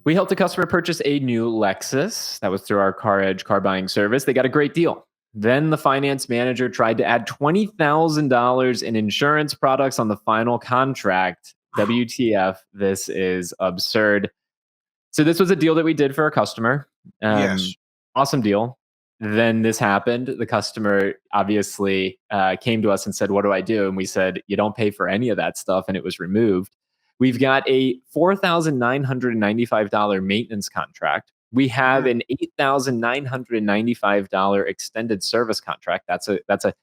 We helped a customer purchase a new Lexus. That was through our CarEdge car buying service. They got a great deal. Then the finance manager tried to add $20,000 in insurance products on the final contract. WTF, this is absurd. So this was a deal that we did for a customer. Yes. Awesome deal. Then this happened. The customer obviously came to us and said, "What do I do?" And we said, "You don't pay for any of that stuff," and it was removed. We've got a $4,995 maintenance contract. We have an $8,995 extended service contract. That's a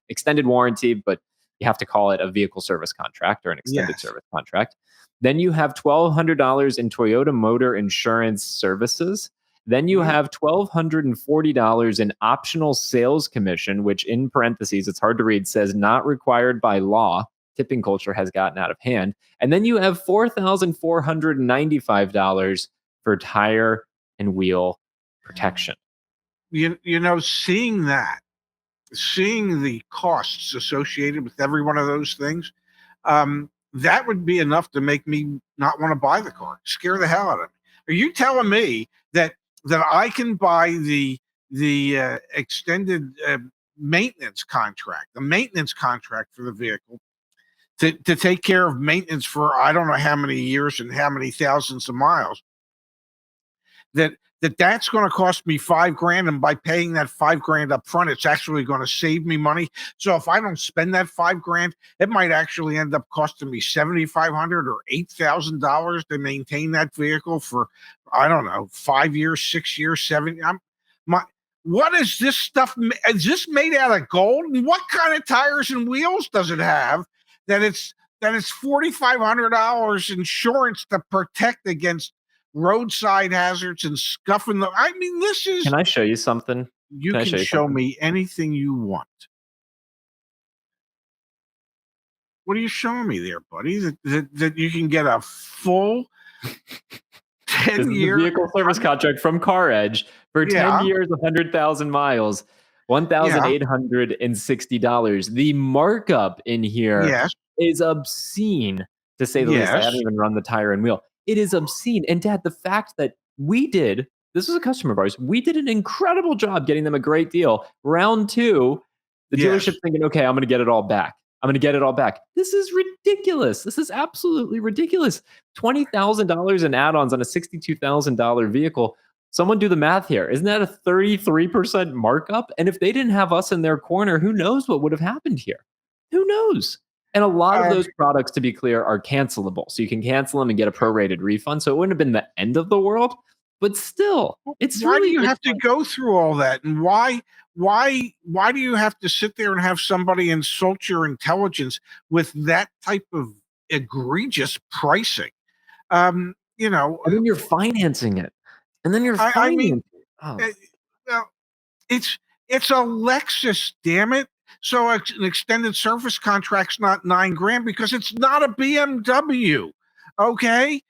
extended warranty, but you have to call it a vehicle service contract or an extended service contract. Then you have $1,200 in Toyota Motor Insurance Services. Then you have $1,240 in optional sales commission, which in parentheses, it's hard to read, says not required by law. Tipping culture has gotten out of hand. And then you have $4,495 for tire and wheel protection. You know, seeing the costs associated with every one of those things, that would be enough to make me not want to buy the car. Scare the hell out of me. Are you telling me that I can buy the extended maintenance contract, the maintenance contract for the vehicle, to take care of maintenance for I don't know how many years and how many thousands of miles, that's going to cost me $5,000, and by paying that $5,000 up front, it's actually going to save me money. So if I don't spend that $5,000, it might actually end up costing me $7,500 or $8,000 to maintain that vehicle for, I don't know, 5 years, 6 years, 7. What is this stuff? Is this made out of gold? What kind of tires and wheels does it have that it's $4,500 insurance to protect against roadside hazards and scuffing the? I mean, this is. Can I show you something? You can show me anything you want. What are you showing me there, buddy? That you can get a full 10-year vehicle service contract from CarEdge for 10 years, 100,000 miles, $1,860. The markup in here is obscene, to say the least. I haven't even run the tire and wheel. It is obscene. And Dad, the fact that this was a customer of ours, we did an incredible job getting them a great deal. Round 2, the dealership thinking, okay, I'm going to get it all back. This is ridiculous. This is absolutely ridiculous. $20,000 in add-ons on a $62,000 vehicle. Someone do the math here. Isn't that a 33% markup? And if they didn't have us in their corner, who knows what would have happened here? Who knows? And a lot of those products, to be clear, are cancelable. So you can cancel them and get a prorated refund. So it wouldn't have been the end of the world. But still, it's why really. Do you have to go through all that? And why do you have to sit there and have somebody insult your intelligence with that type of egregious pricing? You know, and then you're financing it, and then you're financing. It's a Lexus, damn it. So an extended service contract's not $9,000 because it's not a BMW. Okay,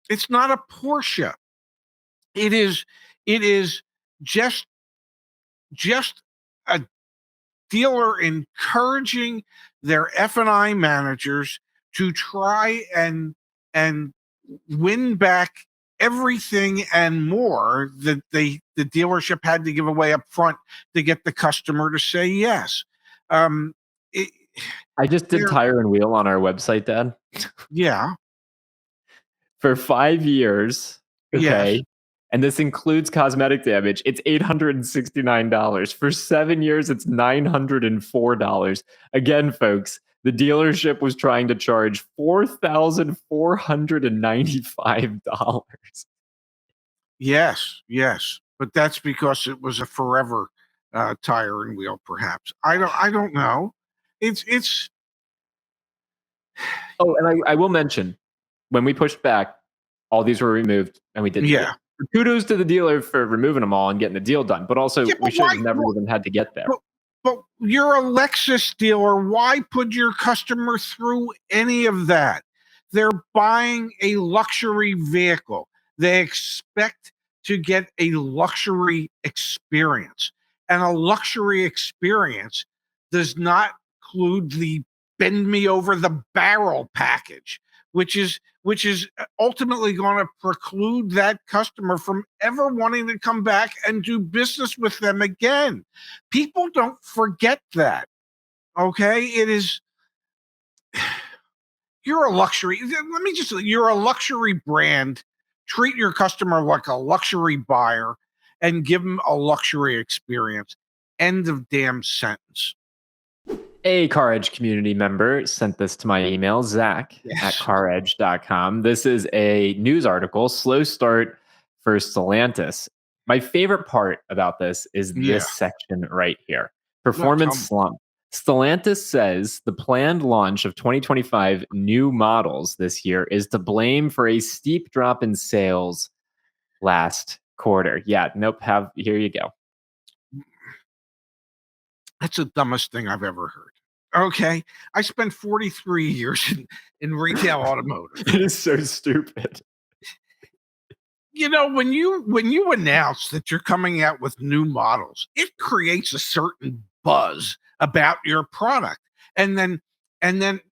it's not a Porsche. It is just a dealer encouraging their F&I managers to try and win back everything and more that the dealership had to give away up front to get the customer to say yes. I just did tire and wheel on our website, Dad. Yeah. For 5 years. Okay. Yes. And this includes cosmetic damage. It's $869. For 7 years, it's $904. Again, folks, the dealership was trying to charge $4,495. Yes. But that's because it was a forever tire and wheel, perhaps. I don't know. It's. Oh, and I will mention, when we pushed back, all these were removed, and we did. Yeah. Kudos to the dealer for removing them all and getting the deal done. But also, we should have never even had to get there. But you're a Lexus dealer. Why put your customer through any of that? They're buying a luxury vehicle. They expect to get a luxury experience. And a luxury experience does not include the bend me over the barrel package, which is which is ultimately going to preclude that customer from ever wanting to come back and do business with them again. People don't forget that. Okay, it is. You're a luxury. Let me just. You're a luxury brand. Treat your customer like a luxury buyer, and give them a luxury experience. End of damn sentence. A CarEdge community member sent this to my email, Zach at CarEdge.com. This is a news article, slow start for Stellantis. My favorite part about this is this section right here. Performance slump. Stellantis says the planned launch of 2025 new models this year is to blame for a steep drop in sales last quarter. Yeah, nope, here you go. That's the dumbest thing I've ever heard. Okay. I spent 43 years in retail automotive. It is so stupid. You know, when you announce that you're coming out with new models, it creates a certain buzz about your product. And then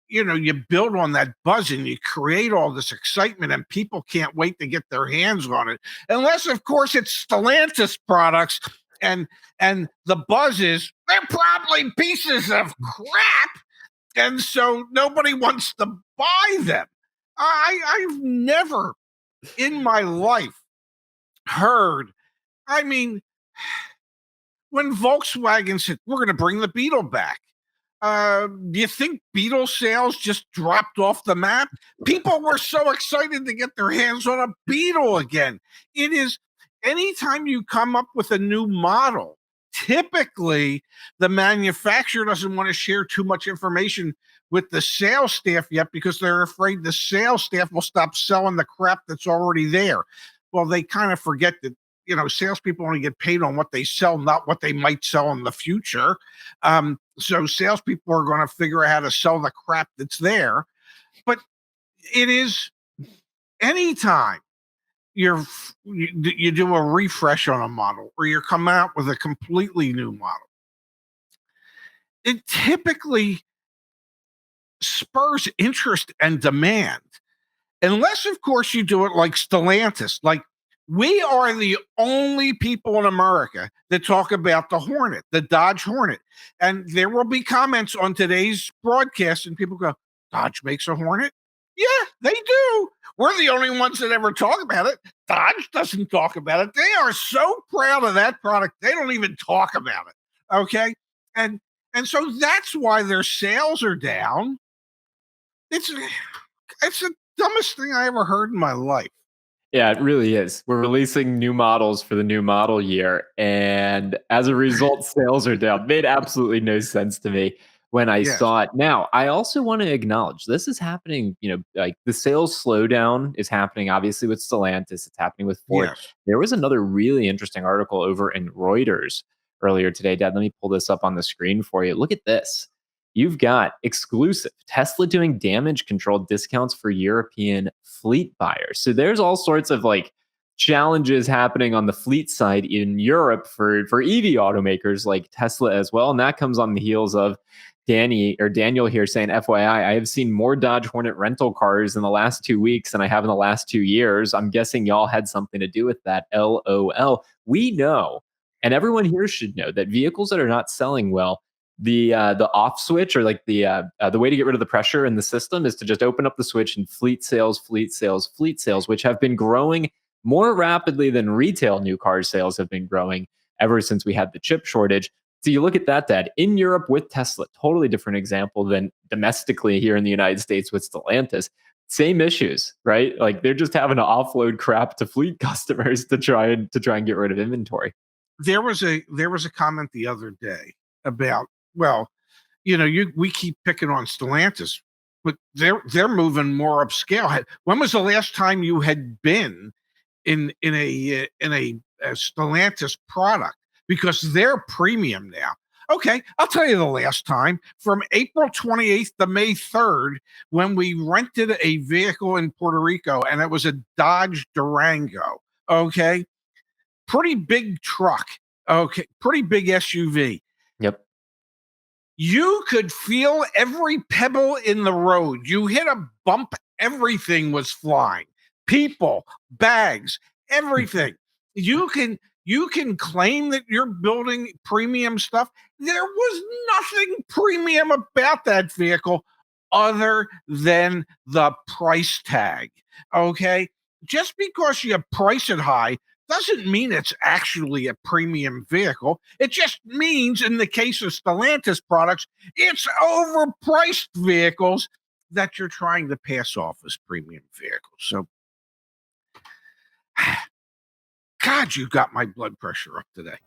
you know, you build on that buzz and you create all this excitement, and people can't wait to get their hands on it. Unless, of course, it's Stellantis products, and the buzz is they're probably pieces of crap, and so nobody wants to buy them. I've never in my life heard. I mean, when Volkswagen said we're going to bring the Beetle back, do you think Beetle sales just dropped off the map? People were so excited to get their hands on a Beetle again. It is anytime you come up with a new model, typically the manufacturer doesn't want to share too much information with the sales staff yet because they're afraid the sales staff will stop selling the crap that's already there. Well, they kind of forget that, you know, salespeople only get paid on what they sell, not what they might sell in the future. So salespeople are going to figure out how to sell the crap that's there. But it is anytime you do a refresh on a model or you're coming out with a completely new model, it typically spurs interest and demand. Unless, of course, you do it like Stellantis. Like, we are the only people in America that talk about the Hornet, the Dodge Hornet. And there will be comments on today's broadcast, and people go, Dodge makes a Hornet? Yeah, they do. We're the only ones that ever talk about it. Dodge doesn't talk about it. They are so proud of that product, they don't even talk about it. Okay? And so that's why their sales are down. It's the dumbest thing I ever heard in my life. Yeah, it really is. We're releasing new models for the new model year, and as a result, sales are down. Made absolutely no sense to me when I saw it. Now, I also want to acknowledge this is happening, you know, like the sales slowdown is happening obviously with Stellantis, it's happening with Ford. There was another really interesting article over in Reuters earlier today. Dad, let me pull this up on the screen for you. Look at this. You've got exclusive Tesla doing damage control discounts for European fleet buyers. So there's all sorts of like challenges happening on the fleet side in Europe for EV automakers like Tesla as well. And that comes on the heels of Daniel here saying, FYI, I have seen more Dodge Hornet rental cars in the last 2 weeks than I have in the last 2 years. I'm guessing y'all had something to do with that. LOL. We know, and everyone here should know, that vehicles that are not selling well, the off switch, or like the way to get rid of the pressure in the system, is to just open up the switch, and fleet sales, which have been growing more rapidly than retail new car sales have been growing ever since we had the chip shortage. So you look at that, Dad, in Europe with Tesla, totally different example than domestically here in the United States with Stellantis. Same issues, right? Like they're just having to offload crap to fleet customers to try and get rid of inventory. There was a comment the other day about, well, you know, we keep picking on Stellantis, but they're moving more upscale. When was the last time you had been in a Stellantis product? Because they're premium now. Okay, I'll tell you the last time, from April 28th to May 3rd, when we rented a vehicle in Puerto Rico, and it was a Dodge Durango. Okay, pretty big truck. Okay, pretty big SUV. Yep. You could feel every pebble in the road. You hit a bump, everything was flying. People, bags, everything. you can claim that you're building premium stuff. There was nothing premium about that vehicle other than the price tag. Okay? Just because you price it high doesn't mean it's actually a premium vehicle. It just means, in the case of Stellantis products, it's overpriced vehicles that you're trying to pass off as premium vehicles. So, God, you got my blood pressure up today.